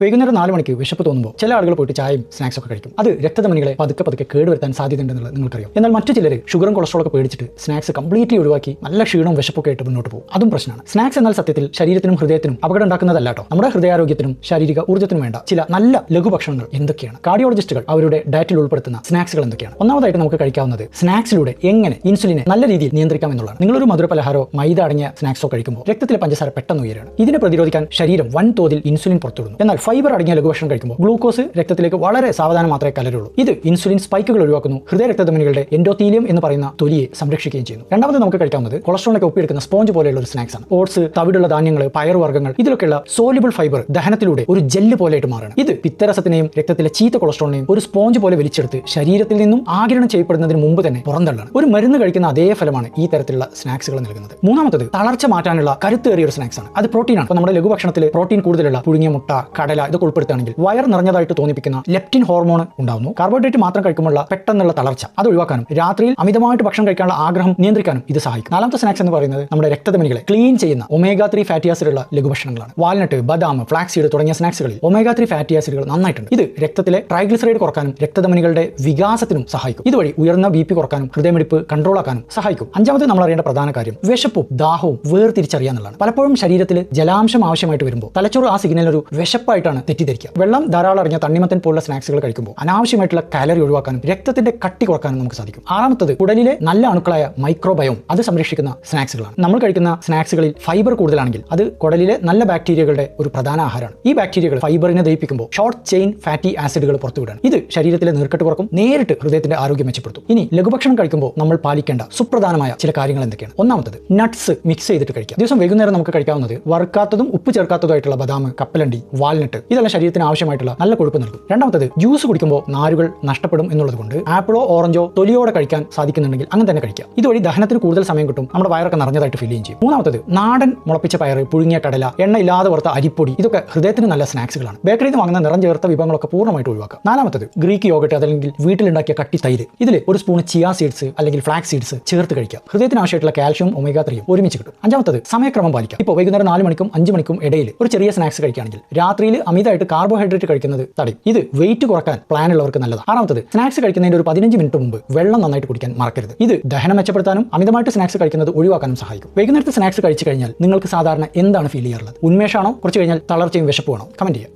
വൈകുന്നേരം 4 മണിക്ക് വിശപ്പ് തോന്നുമ്പോൾ ചില ആളുകൾ പോയിട്ട് ചായയും സ്നാക്സ് ഒക്കെ കഴിക്കും. അത് രക്തധമനികളെ പതുക്കെ കേടുവരുത്താൻ സാധ്യതയുണ്ടെന്നുള്ളത് നിങ്ങൾക്കറിയാം. എന്നാൽ മറ്റു ചിലർ ഷുഗറും കൊളസ്ട്രോളൊക്കെ പേടിച്ചിട്ട് സ്നാക്സ് കംപ്ലീറ്റ്ലി ഒഴിവാക്കി നല്ല ക്ഷീണവും വിശപ്പൊക്കെ ആയിട്ട് മുന്നോട്ട് പോകും. അതും പ്രശ്നമാണ്. സ്നാക്സ് എന്നാൽ സത്യത്തിൽ ശരീരത്തിനും ഹൃദയത്തിനും അപകടം ഉണ്ടാക്കുന്നതല്ല കേട്ടോ. നമ്മുടെ ഹൃദയാരോഗ്യത്തിനും ശാരീരിക ഊർജ്ജത്തിനും വേണ്ട ചില നല്ല ലഘുഭക്ഷണങ്ങൾ എന്തൊക്കെയാണ്? കാർഡിയോളജിസ്റ്റുകൾ അവരുടെ ഡയറ്റിൽ ഉൾപ്പെടുത്തുന്ന സ്നാക്സുകൾ എന്തൊക്കെയാണ്? ഒന്നാമതായിട്ട് നമുക്ക് കഴിക്കാവുന്നത് സ്നാക്സിലൂടെ എങ്ങനെ ഇൻസുലിനെ നല്ല രീതിയിൽ നിയന്ത്രിക്കാം എന്നുള്ളതാണ്. നിങ്ങളൊരു മധുരപലഹാരോ മൈദ അടങ്ങിയ സ്നാക്സോ കഴിക്കുമ്പോൾ രക്തത്തിലെ പഞ്ചസാര പെട്ടെന്ന് ഉയരുകയാണ്. ഇതിനെ പ്രതിരോധിക്കാൻ ശരീരം വൻതോതിൽ ഇൻസുലിൻ പുറത്തുവിടുന്നു. എന്നാൽ ഫൈബർ അടങ്ങിയ ലഘുഭക്ഷണം കഴിക്കുമ്പോൾ ഗ്ലൂക്കോസ് രക്തത്തിലേക്ക് വളരെ സാവധാനം മാത്രമേ കലരുള്ളൂ. ഇത് ഇൻസുലിൻ സ്പൈക്കുകൾ ഒഴിവാക്കുന്നു, ഹൃദയ രക്തധമനികളുടെ എൻഡോത്തീലിയം എന്ന് പറയുന്ന തൊലിയെ സംരക്ഷിക്കുകയും ചെയ്യുന്നു. രണ്ടാമത് നമുക്ക് കഴിക്കാവുന്നത് കൊളസ്ട്രോളിനൊക്കെ ഒപ്പിയെടുക്കുന്ന സ്പോഞ്ച് പോലെയുള്ള ഒരു സ്നാക്സ് ആണ്. ഓട്സ്, തവിടുള്ള ധാന്യങ്ങൾ, പയറുവർഗ്ഗങ്ങൾ, ഇതിലൊക്കെയുള്ള സോലിബിൾ ഫൈബർ ദഹനത്തിലൂടെ ഒരു ജെല്ല് പോലെയായിട്ട് മാറണം. ഇത് പിത്തരസത്തിനെയും രക്തത്തിലെ ചീത്ത കൊളസ്ട്രോളിനെയും ഒരു സ്പോഞ്ച് പോലെ വലിച്ചെടുത്ത് ശരീരത്തിൽ നിന്നും ആഗിരണം ചെയ്യപ്പെടുന്നതിന് മുമ്പ് തന്നെ പുറന്തള്ളണം. ഒരു മരുന്ന് കഴിക്കുന്ന അതേ ഫലമാണ് ഈ തരത്തിലുള്ള സ്നാക്സുകൾ നൽകുന്നത്. മൂന്നാമത്തത് തളർച്ച മാറ്റാനുള്ള കരുത്തേറിയ ഒരു സ്നാക്സ് ആണ്. അത് പ്രോട്ടീനാണ്. അപ്പോൾ നമ്മുടെ ലഘുഭക്ഷണത്തിൽ പ്രോട്ടീൻ കൂടുതലുള്ള പുഴുങ്ങിയ മുട്ട, കടല ഇതൊക്കെ ഉൾപ്പെടുത്തുകയാണെങ്കിൽ വയർ നിറഞ്ഞതായിട്ട് തോന്നിപ്പിക്കുന്ന ലെപ്റ്റിൻ ഹോർമോൺ ഉണ്ടാവുന്നു. കാർബോഹൈഡ്രേറ്റ് മാത്രം കഴിക്കുമ്പോൾ പെട്ടെന്നുള്ള തളർച്ച അത് ഒഴിവാക്കാനും രാത്രിയിൽ അമിതമായിട്ട് ഭക്ഷണം കഴിക്കാനുള്ള ആഗ്രഹം നിയന്ത്രിക്കാനും ഇത് സഹായിക്കും. നാലാമത്തെ സ്നാക്സ് എന്ന് പറയുന്നത് നമ്മുടെ രക്തധമനികളെ ക്ലീൻ ചെയ്യുന്ന ഒമേഗ 3 ഫാറ്റി ആസിഡുള്ള ലഘുഭക്ഷണങ്ങളാണ്. വാൽനട്ട്, ബദാം, ഫ്ലാക്സ് സീഡ് തുടങ്ങിയ സ്നാക്സുകളിൽ ഒമേഗ 3 ഫാറ്റി ആസിഡുകൾ നന്നായിട്ടുണ്ട്. ഇത് രക്തത്തിലെ ട്രൈഗ്ലിസറൈഡ് കുറക്കാനും രക്തധമനികളുടെ വികാസത്തിനും സഹായിക്കും. ഇതുവഴി ഉയർന്ന BP കുറക്കാനും ഹൃദയമിടിപ്പ് കൺട്രോൾ ആക്കാനും സഹായിക്കും. അഞ്ചാമത് നമ്മൾ അറിയേണ്ട പ്രധാന കാര്യം വിശപ്പും ദാഹവും വേർതിരിച്ചറിയാന്നുള്ളതാണ്. പലപ്പോഴും ശരീരത്തിൽ ജലാംശം ആവശ്യമായിട്ട് വരുമ്പോൾ തലച്ചോറ് ആ സിഗ്നൽ ഒരു വിശപ്പായിട്ടാണ് തെറ്റിദ്ധരിക്കുക. വെള്ളം ധാരാളം അടങ്ങിയ തണ്ണിമത്തൻ പോലുള്ള സ്നാക്സുകൾ കഴിക്കുമ്പോൾ അനാവശ്യമായിട്ടുള്ള കാലറി ഒഴിവാക്കാനും രക്തത്തിന്റെ കട്ടി കുറക്കാനും നമുക്ക് സാധിക്കും. ആറാമത്തത് കുടലിലെ നല്ല അണുക്കളായ മൈക്രോബയോം അത് സംരക്ഷിക്കുന്ന സ്നാക്സുകളാണ്. നമ്മൾ കഴിക്കുന്ന സ്നാക്സുകളിൽ ഫൈബർ കൂടുതലാണെങ്കിൽ അത് കുടലിലെ നല്ല ബാക്ടീരിയകളുടെ ഒരു പ്രധാന ആഹാരമാണ്. ഈ ബാക്ടീരിയകൾ ഫൈബറിനെ ദഹിപ്പിക്കുമ്പോൾ ഷോർട്ട് ചെയിൻ ഫാറ്റി ആസിഡുകൾ പുറത്തുവിടാണ്. ഇത് ശരീരത്തിലെ നീർക്കെട്ട് കുറക്കും, നേരിട്ട് ഹൃദയത്തിന്റെ ആരോഗ്യം മെച്ചപ്പെടുത്തും. ഇനി ലഘുഭക്ഷണം കഴിക്കുമ്പോൾ നമ്മൾ പാലിക്കേണ്ട സുപ്രധാനമായ ചില കാര്യങ്ങൾ എന്തൊക്കെയാണ്? ഒന്നാമത്തത് നട്ട്സ് മിക്സ് ചെയ്തിട്ട് കഴിക്കുക. ദിവസം വൈകുന്നേരം നമുക്ക് കഴിക്കാവുന്നത് വറുക്കാത്തതും ഉപ്പ് ചേർക്കാത്തതുമായിട്ടുള്ള ബദാം, കപ്പലണ്ടി, വാൽനട്ട് ഇതെല്ലാം ശരീരത്തിന് ആവശ്യമായിട്ടുള്ള നല്ല കൊഴുപ്പ് നൽകും. രണ്ടാമത്തത് ജ്യൂസ് കുടിക്കുമ്പോൾ നാരുകൾ നഷ്ടപ്പെടും എന്നുള്ളത് കൊണ്ട് ആപ്പിളോ ഓറഞ്ചോ തൊലിയോടെ കഴിക്കാൻ സാധിക്കുന്നുണ്ടെങ്കിൽ അങ്ങനെ തന്നെ കഴിക്കുക. ഇതുവഴി ദഹനത്തിന് കൂടുതൽ സമയം കിട്ടും, നമ്മുടെ വയറൊക്കെ നിറഞ്ഞതായിട്ട് ഫീൽ ചെയ്യും. മൂന്നാമത്തത് നാടൻ മുളപ്പിച്ച പയർ, പുഴുങ്ങിയ കടല, എണ്ണ ഇല്ലാതെ വറുത്ത അരിപ്പൊടി ഇതൊക്കെ ഹൃദയത്തിന് നല്ല സ്നാക്സുകളാണ്. ബേക്കറിയിൽ നിന്ന് വാങ്ങുന്ന നിറം ചേർത്ത വിഭവങ്ങളൊക്കെ പൂർണ്ണമായിട്ട് ഒഴിവാക്കുക. നാലാമത്തത് ഗ്രീക്ക് യോഗട്ട് അല്ലെങ്കിൽ വീട്ടിലുണ്ടാക്കിയ കട്ടി തൈര്, ഇതിൽ ഒരു സ്പൂൺ ചിയ സീഡ്സ് അല്ലെങ്കിൽ ഫ്ലാക്സ് സീഡ്സ് ചേർത്ത് കഴിക്കുക. ഹൃദയത്തിന് ആവശ്യമായിട്ടുള്ള കാൽഷ്യം ഒമേഗ 3 ഒരുമിച്ച് കിട്ടും. അഞ്ചാമത്തത് സമയക്രമം പാലിക്കുക. ഇപ്പോൾ വൈകുന്നേരം 4 മണിക്കും 5 മണിക്കും ഇടയിൽ ഒരു ചെറിയ സ്നാക്സ് കഴിക്കുകയാണെങ്കിൽ രാത്രിയിൽ അമിതമായിട്ട് കാർബോഹൈഡ്രേറ്റ് കഴിക്കുന്നത് തടയും. ഇത് വെയിറ്റ് കുറക്കാൻ പ്ലാൻ ഉള്ളവർക്ക് നല്ലതാണ്. ആറാമത്തത് സ്നാക്സ് കഴിക്കുന്നതിന്റെ ഒരു 15 മിനിറ്റ് മുമ്പ് വെള്ളം നന്നായിട്ട് കുടിക്കാൻ മറക്കരുത്. ഇത് ദഹനം മെച്ചപ്പെടുത്താനും അമിതമായിട്ട് സ്നാക്സ് കഴിക്കുന്നത് ഒഴിവാക്കാനും സഹായിക്കും. വൈകുന്നേരത്തെ സ്നാക്സ് കഴിച്ചു കഴിഞ്ഞാൽ നിങ്ങൾക്ക് സാധാരണ എന്താണ് ഫീൽ ചെയ്യാറുള്ളത്? ഉന്മേഷമാണോ? കുറച്ച് കഴിഞ്ഞാൽ തളർച്ചയും വിശപ്പുമാണോ? കമന്റ് ചെയ്യുക.